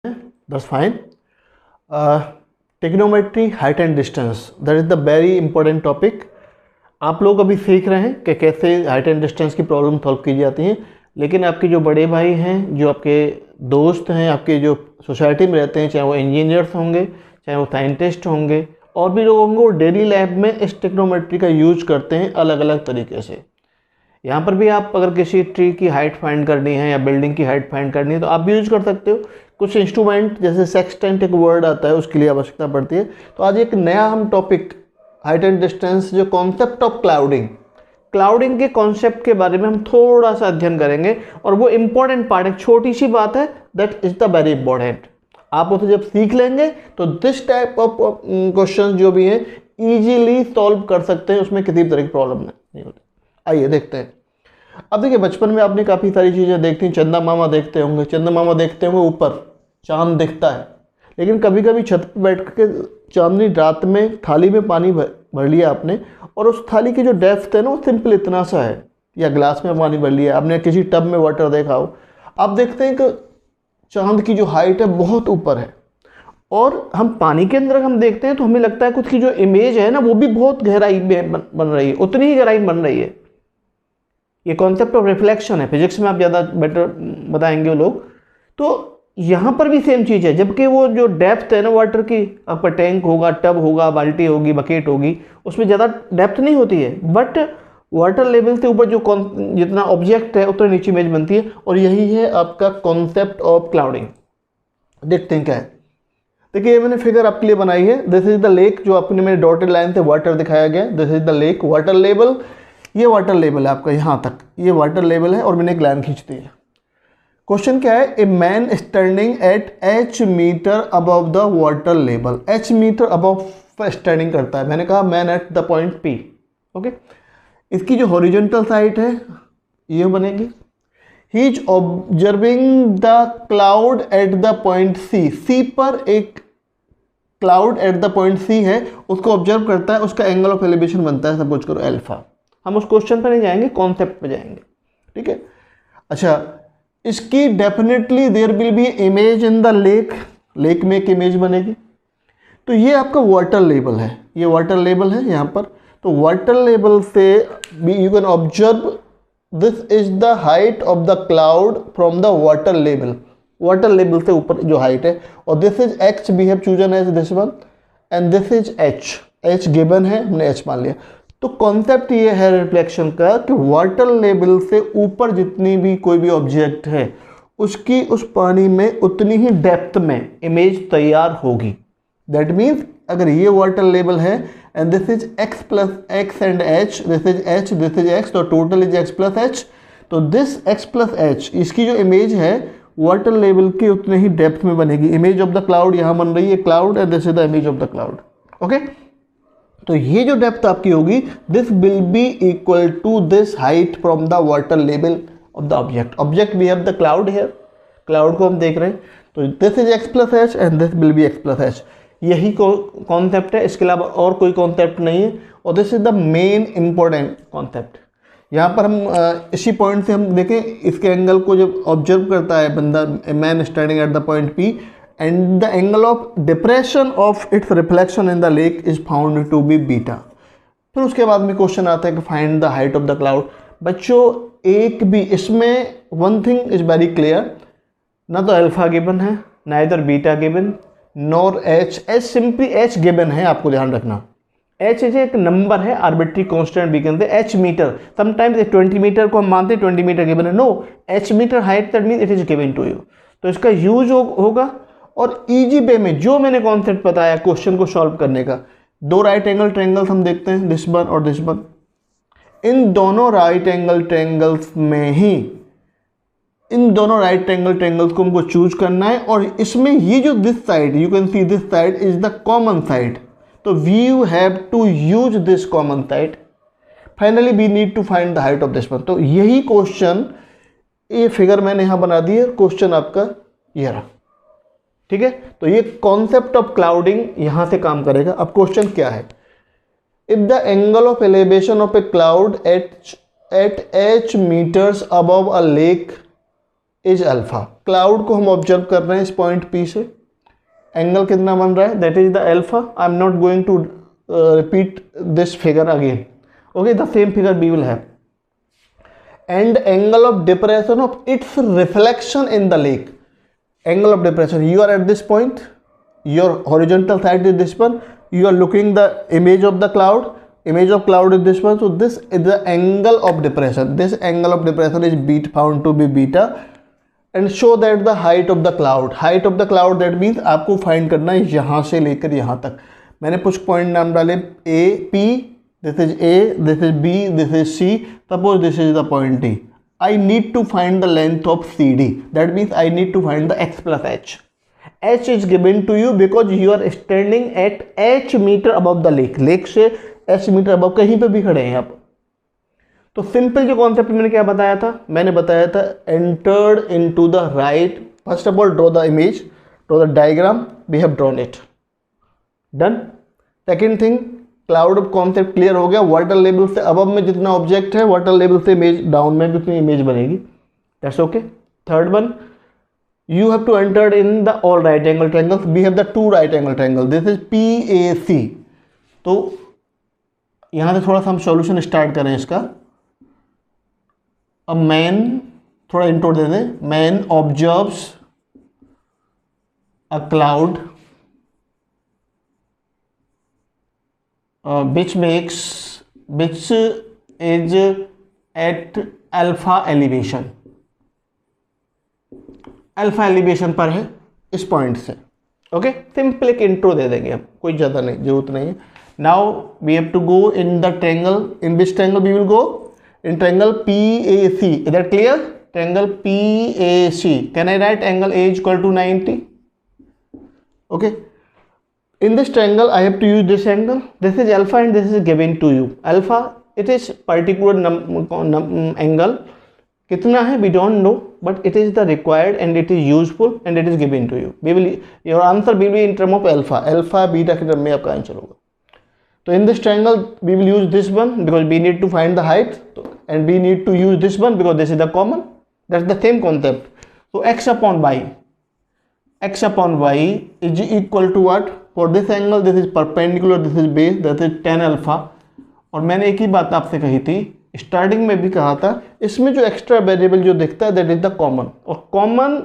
That's fine. टेक्नोमेट्री, height and distance, that is the very important topic. आप लोग अभी सीख रहे हैं कि कैसे हाइट एंड डिस्टेंस की प्रॉब्लम सॉल्व की जाती हैं, लेकिन आपके जो बड़े भाई हैं, जो आपके दोस्त हैं, आपके जो सोसाइटी में रहते हैं, चाहे वो इंजीनियर्स होंगे, चाहे वो साइंटिस्ट होंगे, और भी लोग होंगे, वो डेली लाइफ में इस टेक्नोमेट्री का यूज करते हैं अलग अलग तरीके से। यहाँ पर भी आप अगर किसी ट्री की हाइट फाइंड करनी है या बिल्डिंग की हाइट फाइंड करनी है तो आप भी यूज कर सकते हो। कुछ इंस्ट्रूमेंट जैसे सेक्सटेंट एक वर्ड आता है, उसके लिए आवश्यकता पड़ती है। तो आज एक नया हम टॉपिक, हाइट एंड डिस्टेंस, जो कॉन्सेप्ट ऑफ क्लाउडिंग के कॉन्सेप्ट के बारे में हम थोड़ा सा अध्ययन करेंगे। और वो इंपॉर्टेंट पार्ट, एक छोटी सी बात है, that is the very important. आप उसे जब सीख लेंगे तो दिस टाइप ऑफ क्वेश्चन जो भी हैं इजीली सॉल्व कर सकते हैं, उसमें किसी भी तरह की प्रॉब्लम नहीं होती। आइए देखते हैं। अब देखिए, बचपन में आपने काफ़ी सारी चीज़ें देखती, चंदा मामा देखते होंगे। चंदा मामा देखते होंगे ऊपर चांद दिखता है, लेकिन कभी कभी छत पर बैठ के चांदनी रात में थाली में पानी भर लिया आपने, और उस थाली की जो डेप्थ है ना, वो सिंपल इतना सा है, या ग्लास में पानी भर लिया आपने, किसी टब में वाटर देखा हो, आप देखते हैं कि चांद की जो हाइट है बहुत ऊपर है। और हम पानी के अंदर हम देखते हैं तो हमें लगता है कुछ की जो इमेज है ना, वो भी बहुत गहराई में बन रही है, उतनी ही गहराई में बन रही है। ये कॉन्सेप्ट ऑफ रिफ्लेक्शन है, फिजिक्स में आप ज़्यादा बेटर बताएंगे वो लोग। तो यहाँ पर भी सेम चीज़ है, जबकि वो जो डेप्थ है ना वाटर की, आपका टैंक होगा, टब होगा, बाल्टी होगी, बकेट होगी, उसमें ज़्यादा डेप्थ नहीं होती है, बट वाटर लेवल से ऊपर जो जितना ऑब्जेक्ट है उतना नीचे इमेज बनती है। और यही है आपका कॉन्सेप्ट ऑफ क्लाउडिंग। देखते हैं क्या है। देखिए, ये मैंने फिगर आपके लिए बनाई है। दिस इज द लेक, जो आपने मेरे डॉटेड लाइन से वाटर दिखाया गया। This is the lake, water level, ये वाटर लेवल है आपका, यहाँ तक ये वाटर लेवल है, और मैंने एक लाइन खींच दी है। क्वेश्चन क्या है, a man standing at h meter above the water level. h meter above standing करता है, मैंने कहा man at the point P। Okay, इसकी जो हॉरिजॉन्टल साइड है ये बनेगी। He is observing the cloud at the point C। C पर एक cloud at the point C है, उसको ऑब्जर्व करता है, उसका एंगल ऑफ एलिवेशन बनता है, सपोज करो अल्फा। हम उस क्वेश्चन पर नहीं जाएंगे, कॉन्सेप्ट पे जाएंगे, ठीक है। अच्छा, इसकी definitely there will be image in the lake, lake में एक इमेज बनेगी। तो ये आपका वाटर लेवल है, ये वाटर लेवल है यहाँ पर। तो वाटर लेवल से you can observe this is the height of the cloud from the water level, water level से ऊपर जो हाइट है। और this is x, we have chosen as this one, and this is h given है, हमने h मान लिया। तो कॉन्सेप्ट ये है रिफ्लेक्शन का कि वाटर लेवल से ऊपर जितनी भी कोई भी ऑब्जेक्ट है, उसकी उस पानी में उतनी ही डेप्थ में इमेज तैयार होगी। दैट मीन्स अगर ये वाटर लेवल है and this is x plus x and h, this is h, this is x, तो total is x plus h। तो दिस x प्लस h, इसकी जो इमेज है वाटर लेवल की उतने ही डेप्थ में बनेगी। इमेज ऑफ द क्लाउड यहाँ बन रही है, cloud, and this is the image of the cloud. Okay, तो ये जो डेप्थ आपकी होगी, this will be equal to this height from the water level of the object we have the cloud here, cloud को हम देख रहे हैं। तो this is x plus h and this will be x plus h। यही concept है, इसके अलावा और कोई कॉन्सेप्ट नहीं है, और this is the main important concept. यहाँ पर हम इसी पॉइंट से हम देखें, इसके एंगल को जब ऑब्जर्व करता है बंदा, man standing eight the point P, and the angle of depression of its reflection in the lake is found to be beta। फिर उसके बाद में क्वेश्चन आता है कि find the height of the cloud. बच्चों, एक भी इसमें one thing is very clear, ना तो अल्फा गिवन है, ना इधर beta given, nor h simply h given है, आपको ध्यान रखना। h एक नंबर है, आर्बिट्री कांस्टेंट भी कहते हैं, h मीटर। समटाइम्स 20 मीटर को हम मानते हैं 20 मीटर गिवन है, no, h meter height, that mean it is given to you. तो इसका यूज होगा, और इजी वे में जो मैंने कॉन्सेप्ट बताया क्वेश्चन को सॉल्व करने का। दो राइट एंगल ट्रायंगल्स हम देखते हैं, दिस वन और दिस वन। इन दोनों राइट एंगल ट्रायंगल्स में ही, इन दोनों राइट एंगल ट्रायंगल्स को हमको चूज करना है, और इसमें ये जो this side, you can see this side is the common side. तो we have to use this common side. Finally we need to find the height of this one. तो यही क्वेश्चन, ये फिगर मैंने यहाँ बना दी है, क्वेश्चन आपका ये रहा, ठीक है। तो ये कॉन्सेप्ट ऑफ क्लाउडिंग यहां से काम करेगा। अब क्वेश्चन क्या है, if the angle of elevation of a cloud at h meters above a lake is alpha. Cloud को हम ऑब्जर्व कर रहे हैं इस पॉइंट पी से, एंगल कितना बन रहा है, that is the alpha. I am not going to repeat this figure again, okay, the same figure we will have. And angle of depression of its reflection in the lake, angle of depression, you are at this point, your horizontal side is this one, you are looking the image of the cloud, image of cloud is this one, so this is the angle of depression, this angle of depression is found to be beta, and show that the height of the cloud, that means आपको find करना है यहाँ से लेकर यहाँ तक। मैंने कुछ पॉइंट नाम डाले A, P, this is A, this is B, this is C, suppose this is the point D. I need to find the length of CD. That means I need to find the x plus h. H is given to you because you are standing at h meter above the lake. Lake से h meter above कहीं पे भी खड़े हैं आप। तो simple जो concept मैंने क्या बताया था, मैंने बताया था entered into the right. First of all, draw the image, draw the diagram. We have drawn it. Done. Second thing, cloud concept clear हो गया। वाटर लेवल से अबव में जितना ऑब्जेक्ट है, वाटर लेवल से इमेज डाउन में भी उतनी इमेज बनेगी, that's okay. Third one, you have to enter in the all right angle triangles, we have the two right angle triangle, this is PAC। तो यहां से थोड़ा सा हम सॉल्यूशन स्टार्ट करें इसका। अब मैन, थोड़ा इंट्रो दे दें। Man observes a cloud which is at alpha elevation, alpha elevation पर है इस पॉइंट से, ओके। सिंपल एक इंट्रो दे देंगे हम, कोई ज़्यादा नहीं, जरूरत नहीं है। Now we have to go in the triangle, in which triangle we will go, in triangle PAC, is that clear? Triangle PAC, can I write angle A equal to 90, okay. In this triangle I have to use this angle, this is alpha and this is given to you. Alpha, it is particular angle, कितना है we don't know, but it is the required and it is useful and it is given to you. Your answer will be in term of alpha, alpha beta के term में आपका answer होगा। तो in this triangle we will use this one because we need to find the height, and we need to use this one because this is the common, that's the same concept. So x upon y is equal to what? For this angle this is perpendicular, this is base, that is tan alpha। और मैंने एक ही बात आपसे कही थी, starting में भी कहा था, इसमें जो एक्स्ट्रा वेरिएबल जो दिखता है दैट इज द कॉमन, और कॉमन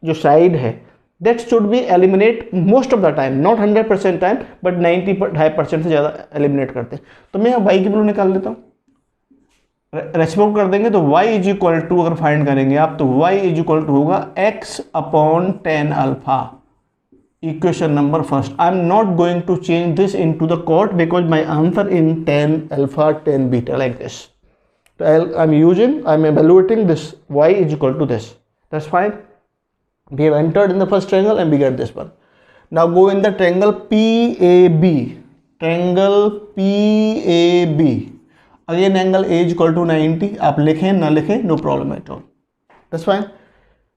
जो साइड है that should be eliminate most of the time, not 100% time but 95% से ज़्यादा एलिमिनेट करते हैं। तो मैं यहाँ y की वैल्यू निकाल लेता हूँ, रेस्पोक्ट कर देंगे तो y इज इक्वल टू, अगर फाइंड करेंगे आप तो y इज इक्वल टू होगा x upon tan alpha. Equation number first. I am not going to change this into the cot because my answer in tan alpha, tan beta like this. So I'm evaluating this y is equal to this. That's fine. We have entered in the first triangle and we get this one. Now go in the triangle PAB. Triangle PAB. Again angle A is equal to 90. आप लिखें ना लिखें, no problem at all. That's fine.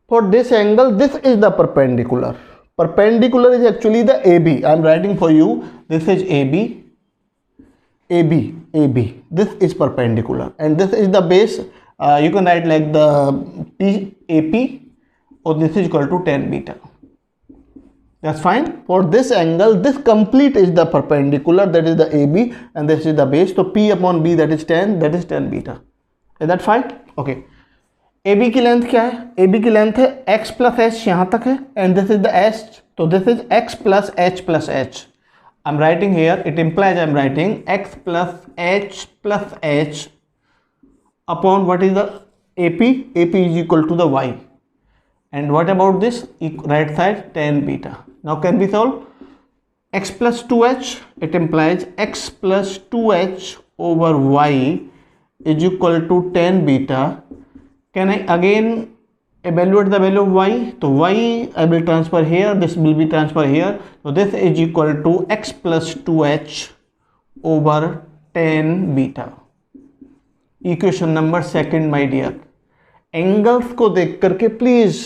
For this angle, this is the perpendicular. Perpendicular is actually the AB. I am writing for you. This is AB. This is perpendicular, and this is the base. You can write like the AP, or this is equal to tan beta. That's fine. For this angle, this complete is the perpendicular, that is the AB, and this is the base. So P upon B, that is tan beta. Is that fine? Okay. AB की length क्या है? AB की length है x plus h, यहाँ तक है, and this is the h, तो this is x plus h। I am writing here, it implies I am writing x plus h upon what is the AP is equal to the y, and what about this right side tan beta. Now can be solve x plus 2h, it implies x plus 2h over y is equal to tan beta. Can I again evaluate the value of y? तो y I will transfer here, this will be transfer here, so this is equal to x plus 2h over tan beta. Equation number second my dear. Angles को देख करके please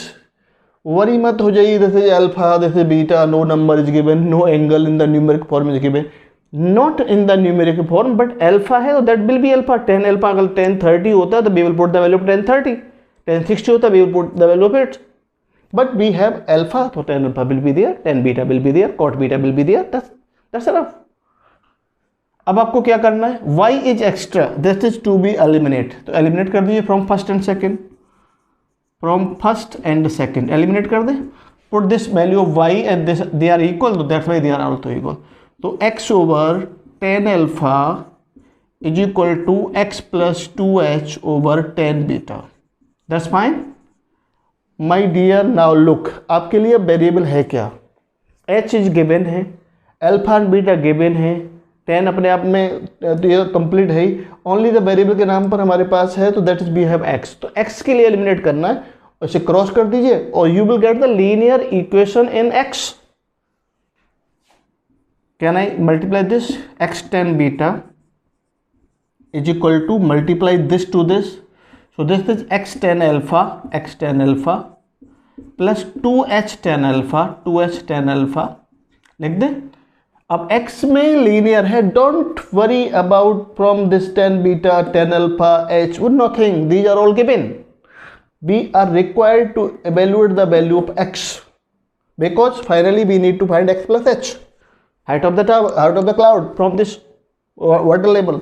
worry मत हो जाइए, this is alpha, this is beta, no number is given, no angle in the numeric form is given, not in the numeric form, but alpha है तो that will be alpha, tan alpha, अगर tan 30 होता है तो we will put the value of tan 30, tan 60 होता, we will put the value of it. But we have alpha, so tan alpha will be there, tan beta will be there, cot beta will be there. That's enough. अब आपको क्या करना है, y is extra, this is to be eliminate, तो eliminate कर दीजिए from first and second, from first and second eliminate कर दें. Put this value of y and this, they are equal, so that's why they are also equal. तो x over tan alpha is equal to x plus 2h over tan beta. That's fine. My dear, now look, आपके लिए variable है क्या, h is given है, alpha and beta given है, tan अपने आप में तो ये कंप्लीट है ही, ओनली द वेरिएबल के नाम पर हमारे पास है, तो that is we have x. तो x के लिए एलिमिनेट करना है, उसे क्रॉस कर दीजिए और you will get the linear equation in x. Can I multiply this, x tan beta is equal to multiply this to this, so this is x tan alpha plus 2h tan alpha लिख दें. अब x में linear है, don't worry about from this tan beta tan alpha h, nothing, these are all given. We are required to evaluate the value of x because finally we need to find x plus h, height of the tower, height of the cloud from this water level.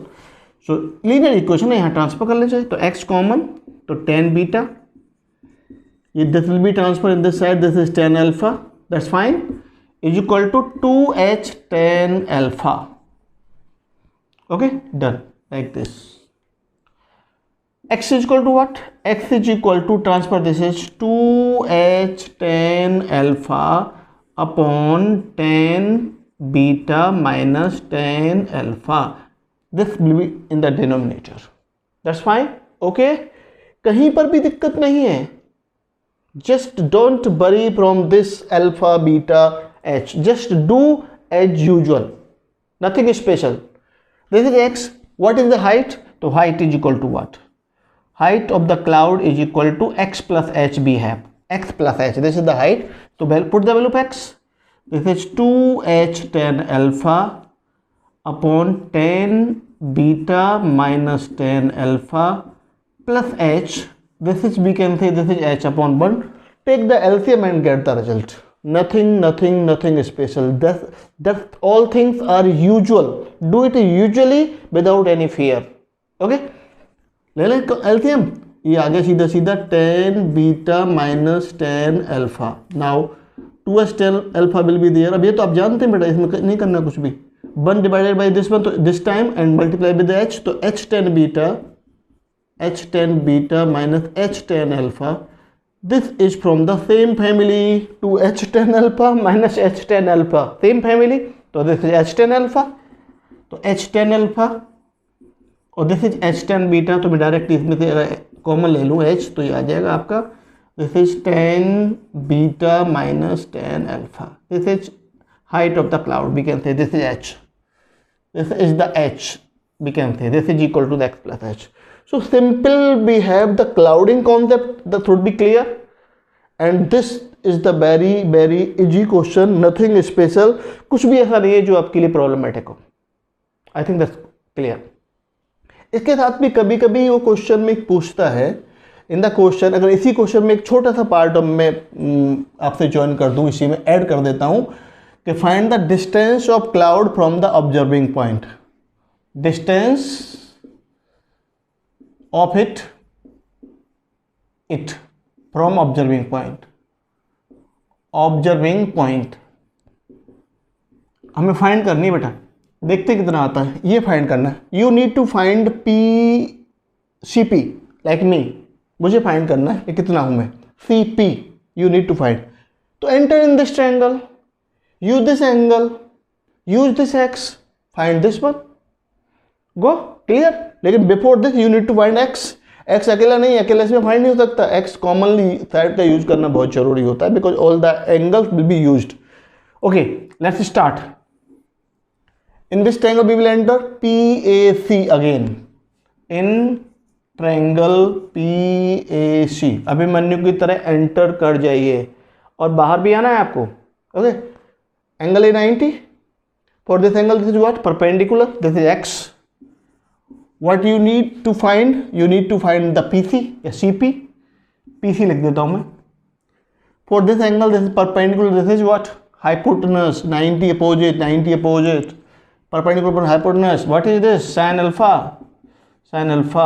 So linear equation है, यहाँ transfer कर ले जाए, तो x common, तो tan beta, ये this will be transfer in this side, this is tan alpha, that's fine, is equal to 2h tan alpha. Okay, done, like this. x is equal to what, x is equal to transfer this is 2h tan alpha upon tan beta minus tan alpha. This will be in the denominator. That's fine. Okay. कहीं पर भी दिक्कत नहीं है. Just don't worry from this alpha, beta, h. Just do as usual. Nothing special. This is x. What is the height? So height is equal to what? Height of the cloud is equal to x plus h we have. X plus h. This is the height. So put the value of x. This is 2h tan alpha upon tan beta minus tan alpha plus h. This is, we can say this is h upon 1. Take the LCM and get the result. Nothing special. That all things are usual. Do it usually without any fear. Okay, ले लें LCM, ये आगे सीधा tan beta minus tan alpha. Now 2h tan alpha will be there. अब ये तो आप जानते हैं बेटा, इसमें नहीं करना कुछ भी. 1 divided by this one, तो this time and multiply with the h, तो h tan beta minus h tan alpha. This is from the same family to h tan alpha minus h tan alpha, same family, तो this is h tan alpha, तो h tan alpha और this is h tan beta, तो मैं direct इसमें से common ले लूँ h, तो ये आ जाएगा आपका this is tan beta minus tan alpha. This is height of the cloud, we can say this is h. This is the h, we can say this is equal to the x plus h. So simple, we have the clouding concept, that should be clear, and this is the very easy question, nothing special, कुछ भी ऐसा नहीं है जो आपके लिए problematic हो. I think that's clear. इसके साथ भी कभी कभी वो क्वेश्चन में पूछता है इन द क्वेश्चन, अगर इसी क्वेश्चन में एक छोटा सा पार्ट मैं आपसे ज्वाइन कर दूं, इसी में ऐड कर देता हूं कि find the distance of cloud from the observing point. Distance of it from observing point. Observing point हमें फाइंड करनी है बेटा, देखते कितना आता है, ये फाइंड करना है. You need to find CP like me, मुझे फाइंड करना है कि कितना हूं मैं. CP you need to find. तो enter in this triangle, use this angle, use this x, find this one, go, clear. लेकिन before this you need to find x. x अकेला नहीं, अकेला इसमें फाइंड नहीं हो सकता. x कॉमनली साइड का यूज करना बहुत जरूरी होता है because all the angles will be used. Okay, let's start. In this triangle we will enter PAC again. In triangle PAC Abhimanyu की तरह एंटर कर जाइए और बाहर भी आना है आपको. Okay, angle is 90. For this angle, this is what? Perpendicular. This is x. What you need to find? You need to find the PC, CP. PC लिख देता हूँ मैं। For this angle this is perpendicular, this is what, hypotenuse, 90 opposite, 90 opposite, perpendicular पर hypotenuse, what is this, sine alpha, sine alpha.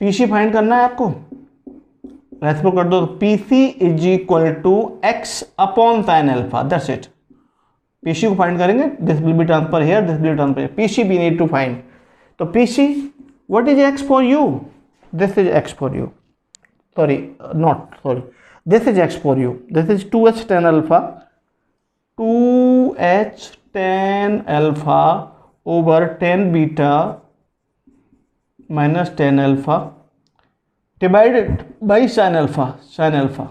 PC find करना है आपको, reciprocal कर दो, PC is equal to x upon sine alpha, that's it. PC को find करेंगे, this will be transfer here, this will be transfer here, PC we need to find. तो PC what is x for you, this is x for you, sorry not sorry, this is x for you, this is 2h tan alpha, 2h tan alpha over tan beta minus tan alpha divided by sin alpha, sin alpha।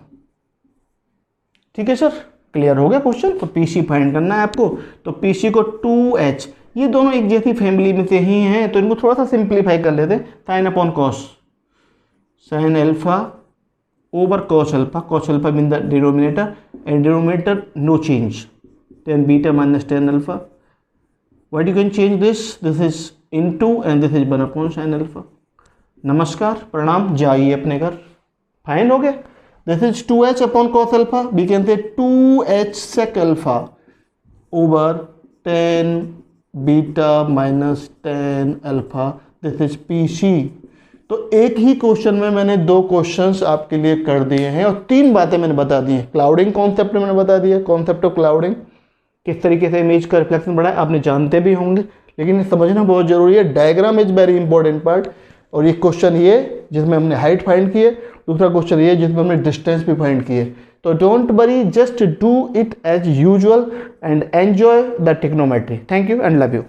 ठीक है sir, clear हो गया question. तो PC find करना है आपको, तो PC को 2h, ये दोनों एक जैसी फैमिली में से ही हैं, तो इनको थोड़ा सा सिंप्लीफाई कर लेते हैं, sine upon cos, sin alpha over cos alpha mean the denominator, and denominator no change, tan beta minus tan alpha, what you can change this is into and this is 1 upon sin alpha। नमस्कार, प्रणाम, जाइए अपने घर। Fine हो गया, this is 2h upon cos alpha, we can say 2h sec alpha over tan beta minus tan alpha, this is PC। तो एक ही question में मैंने 2 क्वेश्चंस आपके लिए कर दिए हैं और 3 बातें मैंने बता दी हैं। क्लाउडिंग कॉन्सेप्ट मैंने बता दिया, कॉन्सेप्ट ऑफ क्लाउडिंग, किस तरीके से इमेज का रिफ्लेक्शन बढ़ाए, आपने जानते भी होंगे, लेकिन ये समझना बहुत जरूरी है। Diagram is very important part. और ये क्वेश्चन ये जिसमें हमने हाइट फाइंड की है, दूसरा क्वेश्चन ये जिसमें हमने डिस्टेंस भी फाइंड की है। तो don't worry, just do it as usual and enjoy the trigonometry. Thank you and love you.